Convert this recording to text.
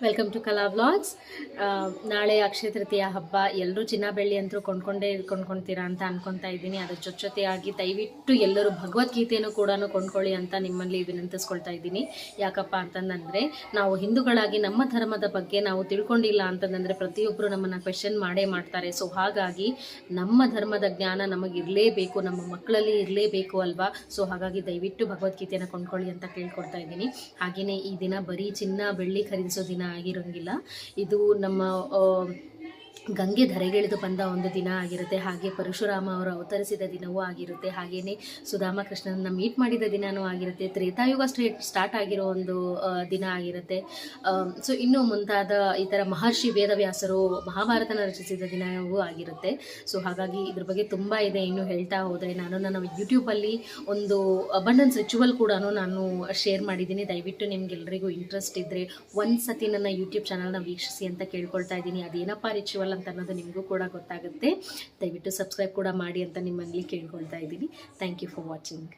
Welcome to ಕಲಾ vlogs. ನಾಳೆ ಅಕ್ಷಯ ತೃತೀಯ ಹಬ್ಬ. ಎಲ್ಲರೂ ಚಿನ್ನ ಬೆಳ್ಳಿ ಅಂತೂ ಕೊಂಡ್ಕೊಳ್ತೀರಾ ಅಂತ ಅನ್ಕೊತಾ ಇದ್ದೀನಿ. ಅದ್ರ ಜೊತೆಯಾಗಿ ದಯವಿಟ್ಟು ಎಲ್ಲರೂ ಭಗವದ್ಗೀತೆಯನ್ನು ಕೂಡ ಕೊಂಡ್ಕೊಳ್ಳಿ ಅಂತ ನಿಮ್ಮಲ್ಲಿ ವಿನಂತಿಸ್ಕೊಳ್ತಾ ಇದ್ದೀನಿ. ಯಾಕಪ್ಪ ಅಂತಂದರೆ ನಾವು ಹಿಂದೂಗಳಾಗಿ ನಮ್ಮ ಧರ್ಮದ ಬಗ್ಗೆ ನಾವು ತಿಳ್ಕೊಂಡಿಲ್ಲ ಅಂತಂದರೆ ಪ್ರತಿಯೊಬ್ಬರು ನಮ್ಮನ್ನು ಕ್ವೆಶನ್ ಮಾಡೇ ಮಾಡ್ತಾರೆ. ಸೊ ಹಾಗಾಗಿ ನಮ್ಮ ಧರ್ಮದ ಜ್ಞಾನ ನಮಗಿರಲೇಬೇಕು, ನಮ್ಮ ಮಕ್ಕಳಲ್ಲಿ ಇರಲೇಬೇಕು ಅಲ್ವಾ. ಸೊ ಹಾಗಾಗಿ ದಯವಿಟ್ಟು ಭಗವದ್ಗೀತೆಯನ್ನು ಕೊಂಡ್ಕೊಳ್ಳಿ ಅಂತ ಕೇಳ್ಕೊಡ್ತಾ ಇದ್ದೀನಿ. ಹಾಗೆಯೇ ಈ ದಿನ ಬರೀ ಚಿನ್ನ ಬೆಳ್ಳಿ ಖರೀದಿಸೋ ದಿನ ಆಗಿರೋಂಗಿಲ್ಲ. ಇದು ನಮ್ಮ ಗಂಗೆ ಧರೆಗಿಳಿದು ಬಂದ ಒಂದು ದಿನ ಆಗಿರುತ್ತೆ. ಹಾಗೆ ಪರಶುರಾಮ ಅವರು ಅವತರಿಸಿದ ದಿನವೂ ಆಗಿರುತ್ತೆ. ಹಾಗೆಯೇ ಸುಧಾಮ ಕೃಷ್ಣನನ್ನು ಮೀಟ್ ಮಾಡಿದ ದಿನವೂ ಆಗಿರುತ್ತೆ. ತ್ರೇತಾಯುಗ ಸ್ಟಾರ್ಟ್ ಆಗಿರೋ ಒಂದು ದಿನ ಆಗಿರುತ್ತೆ. ಸೊ ಇನ್ನೂ ಮುಂತಾದ ಈ ಥರ ಮಹರ್ಷಿ ವೇದವ್ಯಾಸರು ಮಹಾಭಾರತನ ರಚಿಸಿದ ದಿನವೂ ಆಗಿರುತ್ತೆ. ಸೊ ಹಾಗಾಗಿ ಇದ್ರ ಬಗ್ಗೆ ತುಂಬ ಇದೆ. ಇನ್ನು ಹೇಳ್ತಾ ಹೋದರೆ ನಾನು ನನ್ನ ಯೂಟ್ಯೂಬಲ್ಲಿ ಒಂದು ಅಬಂಡೆನ್ಸ್ ರಿಚುವಲ್ ಕೂಡ ನಾನು ಶೇರ್ ಮಾಡಿದ್ದೀನಿ. ದಯವಿಟ್ಟು ನಿಮ್ಗೆಲ್ಲರಿಗೂ ಇಂಟ್ರೆಸ್ಟ್ ಇದ್ದರೆ ಒಂದು ಸತಿ ನನ್ನ ಯೂಟ್ಯೂಬ್ ಚಾನಲ್ನ ವೀಕ್ಷಿಸಿ ಅಂತ ಕೇಳ್ಕೊಳ್ತಾ ಇದ್ದೀನಿ. ಅದೇನಪ್ಪ ರಿಚುವಲ್ ಅಂತ ಅನ್ನೋದು ನಿಮಗೂ ಕೂಡ ಗೊತ್ತಾಗುತ್ತೆ. ದಯವಿಟ್ಟು ಸಬ್ಸ್ಕ್ರೈಬ್ ಕೂಡ ಮಾಡಿ ಅಂತ ನಿಮ್ಮಲ್ಲಿ ಕೇಳ್ಕೊಳ್ತಾ ಇದ್ದೀನಿ. Thank you for watching.